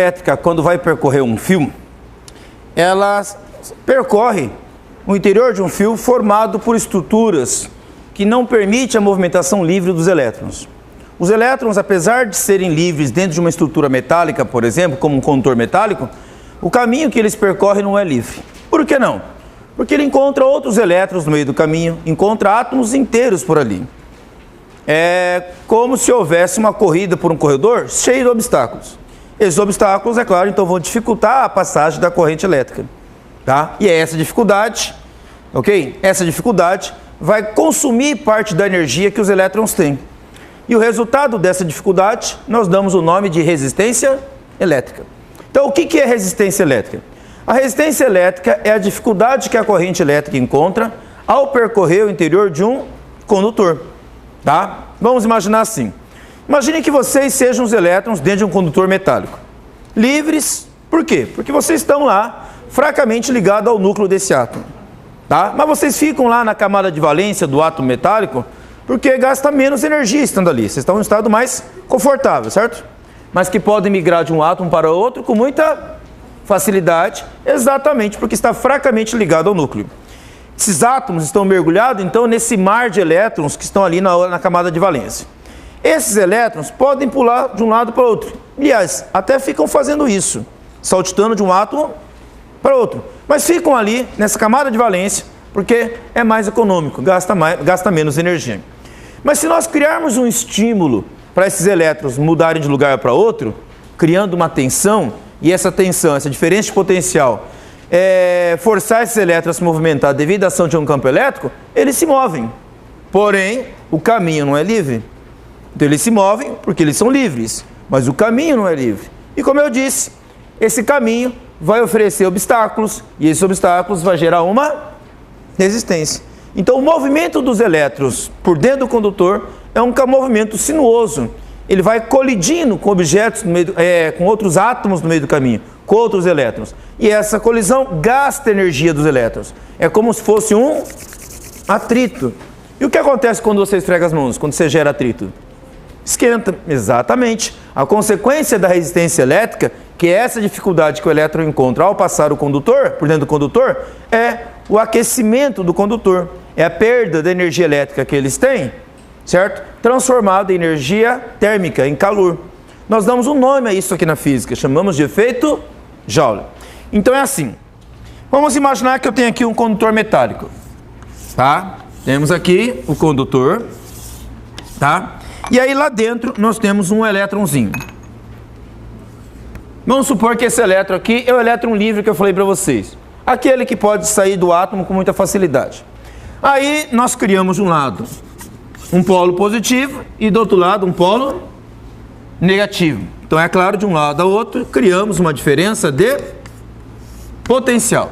elétrica, quando vai percorrer um fio, ela percorre o interior de um fio formado por estruturas que não permitem a movimentação livre dos elétrons. Os elétrons, apesar de serem livres dentro de uma estrutura metálica, por exemplo, como um condutor metálico, o caminho que eles percorrem não é livre. Por que não? Porque ele encontra outros elétrons no meio do caminho, encontra átomos inteiros por ali. É como se houvesse uma corrida por um corredor cheio de obstáculos. Esses obstáculos, é claro, então vão dificultar a passagem da corrente elétrica, tá? E é essa dificuldade, ok? Essa dificuldade vai consumir parte da energia que os elétrons têm. E o resultado dessa dificuldade, nós damos o nome de resistência elétrica. Então, o que é resistência elétrica? A resistência elétrica é a dificuldade que a corrente elétrica encontra ao percorrer o interior de um condutor, tá? Vamos imaginar assim. Imagine que vocês sejam os elétrons dentro de um condutor metálico. Livres, por quê? Porque vocês estão lá fracamente ligados ao núcleo desse átomo, tá? Mas vocês ficam lá na camada de valência do átomo metálico porque gasta menos energia estando ali. Vocês estão em um estado mais confortável, certo? Mas que podem migrar de um átomo para outro com muita facilidade, exatamente porque está fracamente ligado ao núcleo. Esses átomos estão mergulhados, então, nesse mar de elétrons que estão ali na camada de valência. Esses elétrons podem pular de um lado para o outro. Aliás, até ficam fazendo isso, saltitando de um átomo para outro. Mas ficam ali nessa camada de valência porque é mais econômico, gasta menos energia. Mas se nós criarmos um estímulo para esses elétrons mudarem de lugar para outro, criando uma tensão, e essa tensão, essa diferença de potencial, forçar esses elétrons a se movimentar devido à ação de um campo elétrico, eles se movem. Porém, o caminho não é livre. Então eles se movem porque eles são livres, mas o caminho não é livre. E como eu disse, esse caminho vai oferecer obstáculos, e esses obstáculos vai gerar uma resistência. Então o movimento dos elétrons por dentro do condutor é um movimento sinuoso. Ele vai colidindo com objetos, com outros átomos no meio do caminho, com outros elétrons. E essa colisão gasta energia dos elétrons. É como se fosse um atrito. E o que acontece quando você esfrega as mãos, quando você gera atrito? Esquenta, exatamente. A consequência da resistência elétrica, que é essa dificuldade que o elétron encontra ao passar o condutor, por dentro do condutor, é o aquecimento do condutor. É a perda da energia elétrica que eles têm, certo? Transformada em energia térmica, em calor. Nós damos um nome a isso aqui na física, chamamos de efeito Joule. Então é assim, vamos imaginar que eu tenho aqui um condutor metálico, tá? Temos aqui o condutor, tá? E aí lá dentro nós temos um elétronzinho. Vamos supor que esse elétron aqui é o elétron livre que eu falei para vocês. Aquele que pode sair do átomo com muita facilidade. Aí nós criamos de um lado um polo positivo e do outro lado um polo negativo. Então é claro, de um lado ao outro criamos uma diferença de potencial,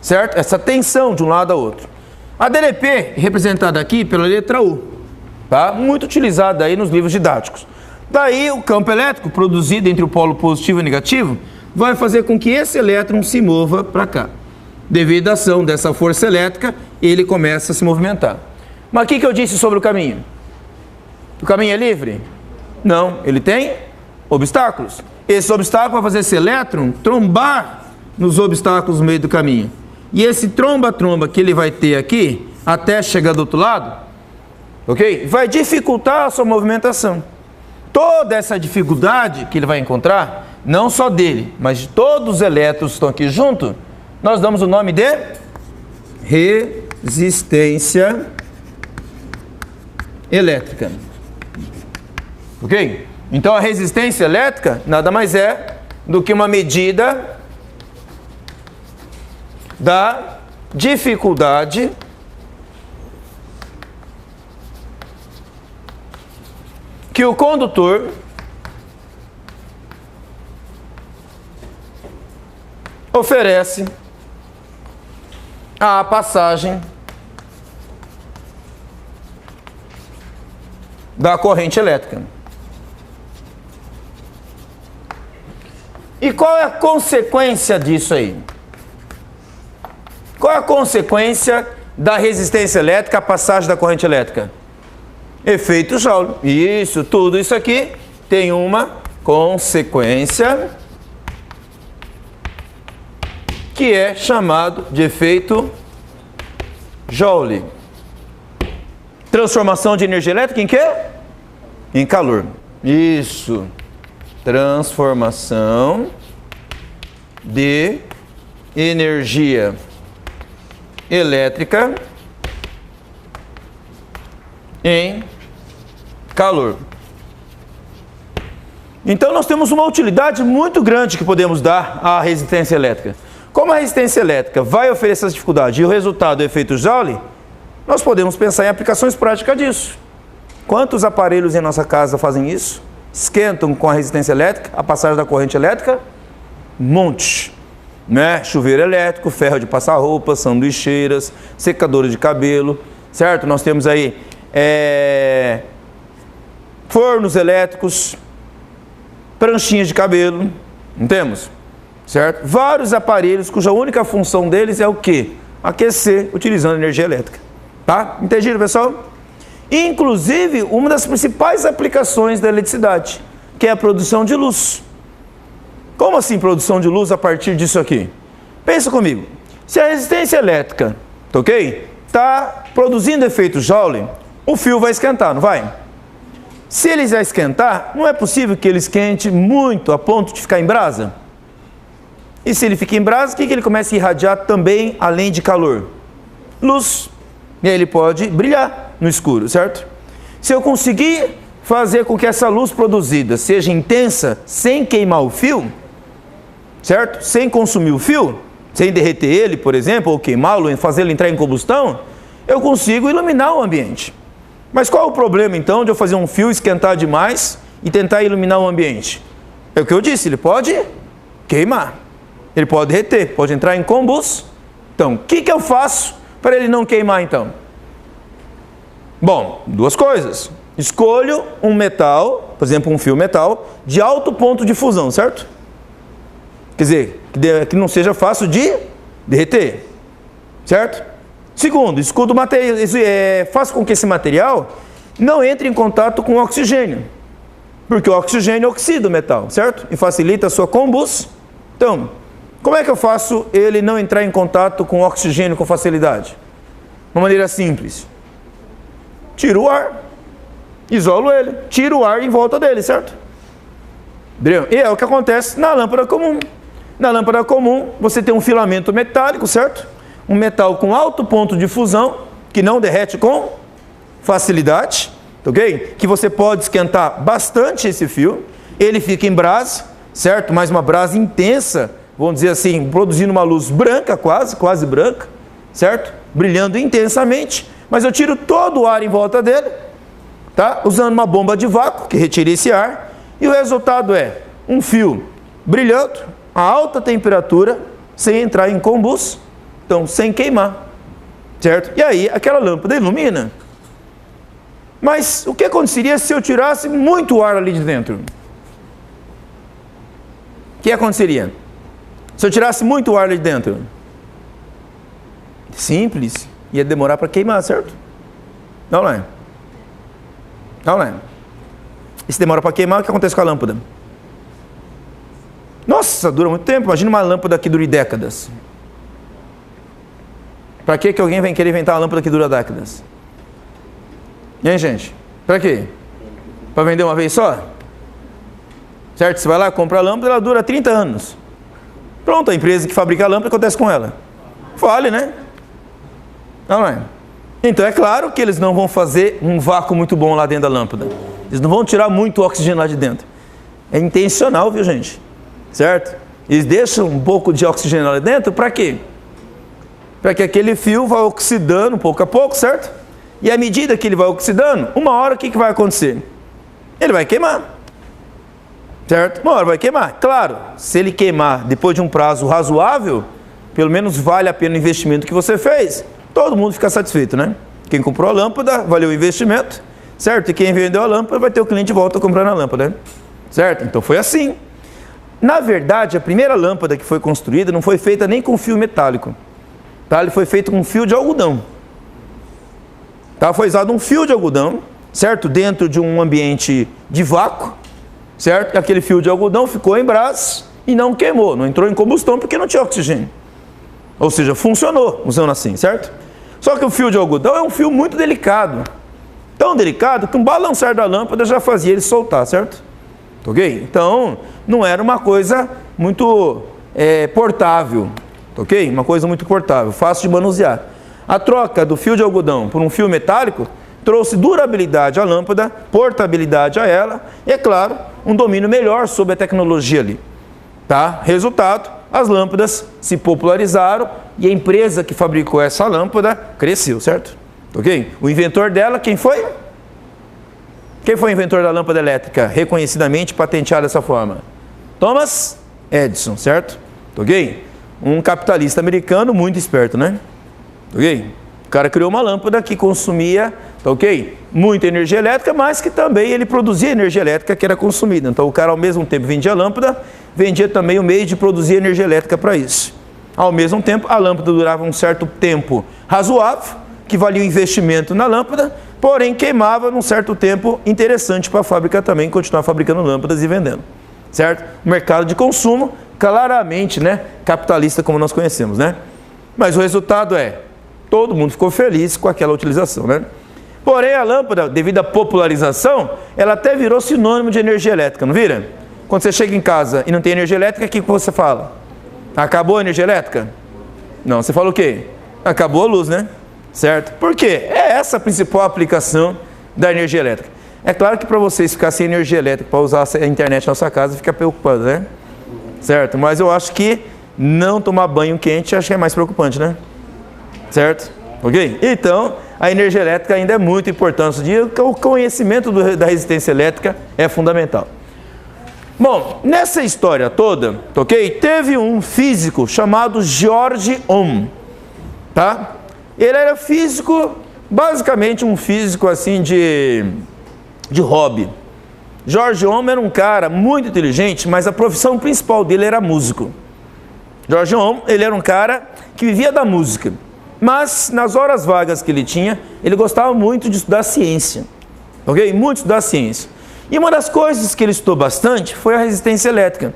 certo? Essa tensão de um lado ao outro. A DDP é representada aqui pela letra U, tá? Muito utilizada aí nos livros didáticos. Daí o campo elétrico produzido entre o polo positivo e negativo vai fazer com que esse elétron se mova para cá. Devido à ação dessa força elétrica, ele começa a se movimentar. Mas o que eu disse sobre o caminho? O caminho é livre? Não, ele tem obstáculos. Esse obstáculo vai fazer esse elétron trombar nos obstáculos no meio do caminho. E esse tromba-tromba que ele vai ter aqui, até chegar do outro lado, ok? Vai dificultar a sua movimentação. Toda essa dificuldade que ele vai encontrar, não só dele, mas de todos os elétrons que estão aqui junto, nós damos o nome de resistência elétrica. Ok? Então a resistência elétrica nada mais é do que uma medida da dificuldade que o condutor oferece à passagem da corrente elétrica. E qual é a consequência disso aí? Qual é a consequência da resistência elétrica à passagem da corrente elétrica? Efeito Joule. Isso, tudo isso aqui tem uma consequência que é chamado de efeito Joule. Transformação de energia elétrica em quê? Em calor. Isso. Transformação de energia elétrica em calor. Então nós temos uma utilidade muito grande que podemos dar à resistência elétrica. Como a resistência elétrica vai oferecer essa dificuldade e o resultado é o efeito Joule, nós podemos pensar em aplicações práticas disso. Quantos aparelhos em nossa casa fazem isso? Esquentam com a resistência elétrica, a passagem da corrente elétrica? Um monte. Né? Chuveiro elétrico, ferro de passar roupa, sanduicheiras, secadores de cabelo, certo? Nós temos aí fornos elétricos, pranchinhas de cabelo, não temos? Certo? Vários aparelhos cuja única função deles é o quê? Aquecer utilizando energia elétrica. Tá? Entendido, pessoal? Inclusive, uma das principais aplicações da eletricidade, que é a produção de luz. Como assim produção de luz a partir disso aqui? Pensa comigo. Se a resistência elétrica, tá ok? Está produzindo efeito Joule, o fio vai esquentar, não vai? Se ele vai esquentar, não é possível que ele esquente muito a ponto de ficar em brasa? E se ele fica em brasa, o que ele começa a irradiar também, além de calor? Luz. E aí ele pode brilhar no escuro, certo? Se eu conseguir fazer com que essa luz produzida seja intensa, sem queimar o fio, certo? Sem consumir o fio, sem derreter ele, por exemplo, ou queimá-lo, fazê-lo entrar em combustão, eu consigo iluminar o ambiente. Mas qual é o problema, então, de eu fazer um fio esquentar demais e tentar iluminar o ambiente? É o que eu disse, ele pode queimar, ele pode derreter, pode entrar em combustão. Então, o que eu faço para ele não queimar, então? Bom, duas coisas. Escolho um metal, por exemplo, um fio metal, de alto ponto de fusão, certo? Quer dizer, que não seja fácil de derreter, certo? Segundo, escolho material, faço com que esse material não entre em contato com o oxigênio, porque o oxigênio oxida o metal, certo? E facilita a sua combustão. Então, como é que eu faço ele não entrar em contato com o oxigênio com facilidade? Uma maneira simples. Tiro o ar, isolo ele, tiro o ar em volta dele, certo? E é o que acontece na lâmpada comum. Na lâmpada comum, você tem um filamento metálico, certo? Um metal com alto ponto de fusão, que não derrete com facilidade, ok? Que você pode esquentar bastante esse fio, ele fica em brasa, certo? Mas uma brasa intensa, vamos dizer assim, produzindo uma luz branca, quase branca, certo? Brilhando intensamente, mas eu tiro todo o ar em volta dele, tá? Usando uma bomba de vácuo, que retira esse ar, e o resultado é um fio brilhando, a alta temperatura, sem entrar em combustão, então sem queimar, certo? E aí aquela lâmpada ilumina. Mas o que aconteceria se eu tirasse muito ar ali de dentro? O que aconteceria? Se eu tirasse muito ar ali de dentro? Simples, ia demorar para queimar, certo? Não é? Não é? E se demora para queimar, o que acontece com a lâmpada? Nossa, dura muito tempo. Imagina uma lâmpada que dure décadas. Para que alguém vai querer inventar uma lâmpada que dura décadas? Hein, gente? Para quê? Para vender uma vez só? Certo? Você vai lá, compra a lâmpada, ela dura 30 anos. Pronto, a empresa que fabrica a lâmpada, o que acontece com ela? Fale, né? Não é? Então é claro que eles não vão fazer um vácuo muito bom lá dentro da lâmpada. Eles não vão tirar muito oxigênio lá de dentro. É intencional, viu, gente? Certo? Eles deixam um pouco de oxigênio lá dentro, para quê? Para que aquele fio vá oxidando pouco a pouco, certo? E à medida que ele vai oxidando, uma hora o que vai acontecer? Ele vai queimar. Certo? Uma hora vai queimar. Claro, se ele queimar depois de um prazo razoável, pelo menos vale a pena o investimento que você fez. Todo mundo fica satisfeito, né? Quem comprou a lâmpada, valeu o investimento, certo? E quem vendeu a lâmpada vai ter o cliente de volta comprando a lâmpada, né? Certo? Então foi assim. Na verdade, a primeira lâmpada que foi construída não foi feita nem com fio metálico. Tá? Ele foi feito com fio de algodão. Tá? Foi usado um fio de algodão, certo? Dentro de um ambiente de vácuo, certo? E aquele fio de algodão ficou em brasa e não queimou, não entrou em combustão porque não tinha oxigênio. Ou seja, funcionou, usando assim, certo? Só que o fio de algodão é um fio muito delicado. Tão delicado que um balançar da lâmpada já fazia ele soltar, certo? Ok? Então, não era uma coisa muito portável. Ok? Uma coisa muito portável, fácil de manusear. A troca do fio de algodão por um fio metálico trouxe durabilidade à lâmpada, portabilidade a ela e, é claro, um domínio melhor sobre a tecnologia ali. Tá? Resultado, as lâmpadas se popularizaram e a empresa que fabricou essa lâmpada cresceu, certo? Ok? O inventor dela, quem foi? Quem foi o inventor da lâmpada elétrica, reconhecidamente patenteada dessa forma? Thomas Edison, certo? Ok? Um capitalista americano muito esperto, né? Ok? O cara criou uma lâmpada que consumia, tá ok? Muita energia elétrica, mas que também ele produzia energia elétrica que era consumida. Então o cara ao mesmo tempo vendia a lâmpada, vendia também o meio de produzir energia elétrica para isso. Ao mesmo tempo, a lâmpada durava um certo tempo razoável, que valia o investimento na lâmpada, porém queimava num certo tempo interessante para a fábrica também continuar fabricando lâmpadas e vendendo. Certo? O mercado de consumo, claramente, né, capitalista como nós conhecemos, né? Mas o resultado é, todo mundo ficou feliz com aquela utilização, né? Porém, a lâmpada, devido à popularização, ela até virou sinônimo de energia elétrica, não vira? Quando você chega em casa e não tem energia elétrica, o que você fala? Acabou a energia elétrica? Não, você fala o quê? Acabou a luz, né? Certo? Por quê? É essa a principal aplicação da energia elétrica. É claro que para vocês ficar sem energia elétrica para usar a internet na sua casa, fica preocupado, né? Certo? Mas eu acho que não tomar banho quente, acho que é mais preocupante, né? Certo? Ok? Então, a energia elétrica ainda é muito importante. O conhecimento da resistência elétrica é fundamental. Bom, nessa história toda, ok? Teve um físico chamado George Ohm, tá? Ele era físico, basicamente um físico assim de hobby. George Ohm era um cara muito inteligente, mas a profissão principal dele era músico. George Ohm, ele era um cara que vivia da música, mas nas horas vagas que ele tinha, ele gostava muito de estudar ciência, ok? Muito estudar ciência. E uma das coisas que ele estudou bastante foi a resistência elétrica.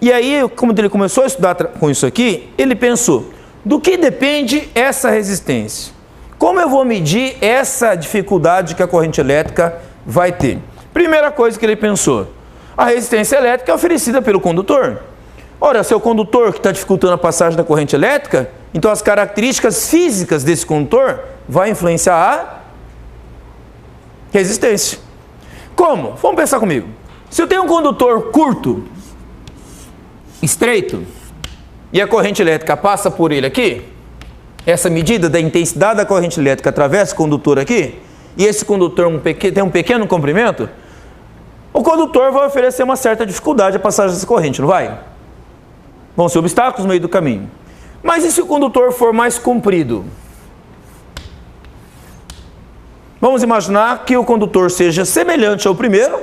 E aí, como ele começou a estudar com isso aqui, ele pensou, do que depende essa resistência? Como eu vou medir essa dificuldade que a corrente elétrica vai ter? Primeira coisa que ele pensou, a resistência elétrica é oferecida pelo condutor. Ora, se é o condutor que está dificultando a passagem da corrente elétrica, então as características físicas desse condutor vai influenciar a resistência. Como? Vamos pensar comigo. Se eu tenho um condutor curto, estreito, e a corrente elétrica passa por ele aqui, essa medida da intensidade da corrente elétrica atravessa o condutor aqui, e esse condutor tem um pequeno comprimento, o condutor vai oferecer uma certa dificuldade à passagem dessa corrente, não vai? Vão ser obstáculos no meio do caminho. Mas e se o condutor for mais comprido? Vamos imaginar que o condutor seja semelhante ao primeiro,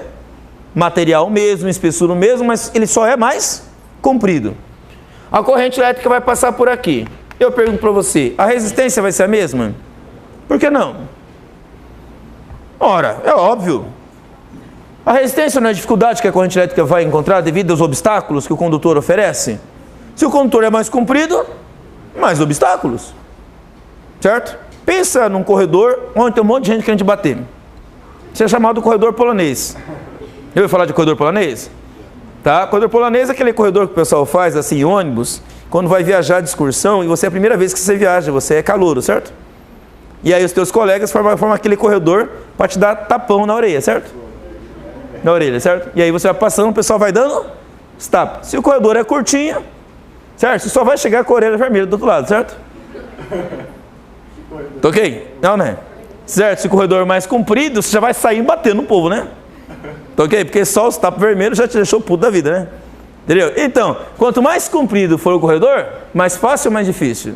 material mesmo, espessura mesmo, mas ele só é mais comprido. A corrente elétrica vai passar por aqui. Eu pergunto para você, a resistência vai ser a mesma? Por que não? Ora, é óbvio. A resistência não é a dificuldade que a corrente elétrica vai encontrar devido aos obstáculos que o condutor oferece? Se o condutor é mais comprido, mais obstáculos. Certo? Pensa num corredor onde tem um monte de gente querendo te bater. Isso é chamado corredor polonês. Eu ouvi falar de corredor polonês? Tá? Corredor polonês é aquele corredor que o pessoal faz assim em ônibus, quando vai viajar de excursão e você é a primeira vez que você viaja, você é calouro, certo? E aí os teus colegas formam aquele corredor para te dar tapão na orelha, certo? Na orelha, certo? E aí você vai passando, o pessoal vai dando tapas. Se o corredor é curtinho, certo? Você só vai chegar com a orelha vermelha do outro lado, certo? Tá ok? Não, né? Certo? Se o corredor é mais comprido, você já vai sair batendo no povo, né? Tá ok? Porque só os tapas vermelhos já te deixou puto da vida, né? Entendeu? Então, quanto mais comprido for o corredor, mais fácil ou mais difícil?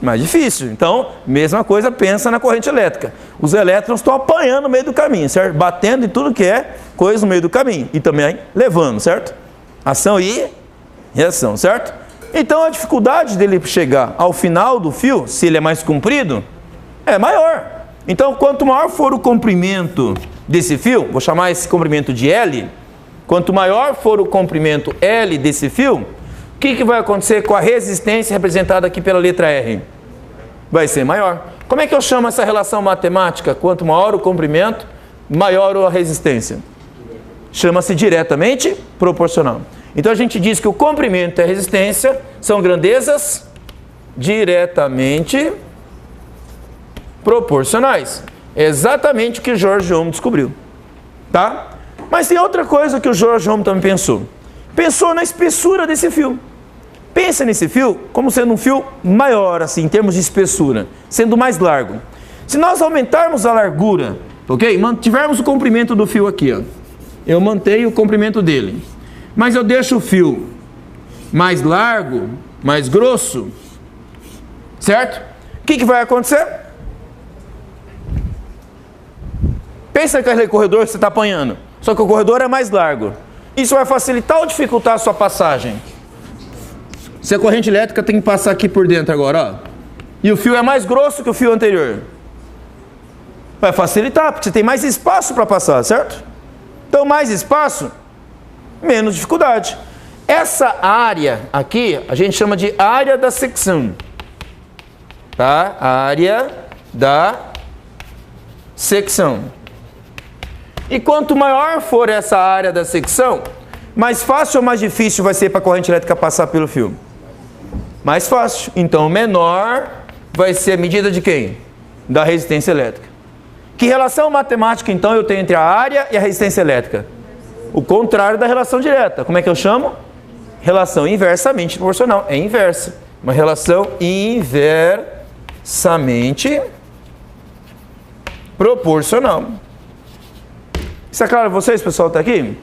Mais difícil. Então, mesma coisa, pensa na corrente elétrica. Os elétrons estão apanhando no meio do caminho, certo? Batendo em tudo que é coisa no meio do caminho. E também levando, certo? Ação e reação, certo? Então, a dificuldade dele chegar ao final do fio, se ele é mais comprido, é maior. Então, quanto maior for o comprimento desse fio, vou chamar esse comprimento de L, quanto maior for o comprimento L desse fio, o que vai acontecer com a resistência representada aqui pela letra R? Vai ser maior. Como é que eu chamo essa relação matemática? Quanto maior o comprimento, maior a resistência. Chama-se diretamente proporcional. Então a gente diz que o comprimento e a resistência são grandezas diretamente proporcionais. É exatamente o que George Ohm descobriu. Tá? Mas tem outra coisa que o George Ohm também pensou. Pensou na espessura desse fio. Pensa nesse fio como sendo um fio maior, assim, em termos de espessura, sendo mais largo. Se nós aumentarmos a largura, ok? Mantivermos o comprimento do fio aqui, ó. Eu mantenho o comprimento dele. Mas eu deixo o fio mais largo, mais grosso, certo? O que vai acontecer? Pensa naquele corredor que você está apanhando, só que o corredor é mais largo. Isso vai facilitar ou dificultar a sua passagem? Se a corrente elétrica tem que passar aqui por dentro agora, ó, e o fio é mais grosso que o fio anterior, vai facilitar, porque você tem mais espaço para passar, certo? Então, mais espaço, menos dificuldade. Essa área aqui, a gente chama de área da secção. Tá? Área da secção. E quanto maior for essa área da secção, mais fácil ou mais difícil vai ser para a corrente elétrica passar pelo fio? Mais fácil. Então, menor vai ser a medida de quem? Da resistência elétrica. Que relação matemática, então, eu tenho entre a área e a resistência elétrica? O contrário da relação direta. Como é que eu chamo? Relação inversamente proporcional. É inversa. Uma relação inversamente proporcional. Isso é claro para vocês, pessoal, está aqui?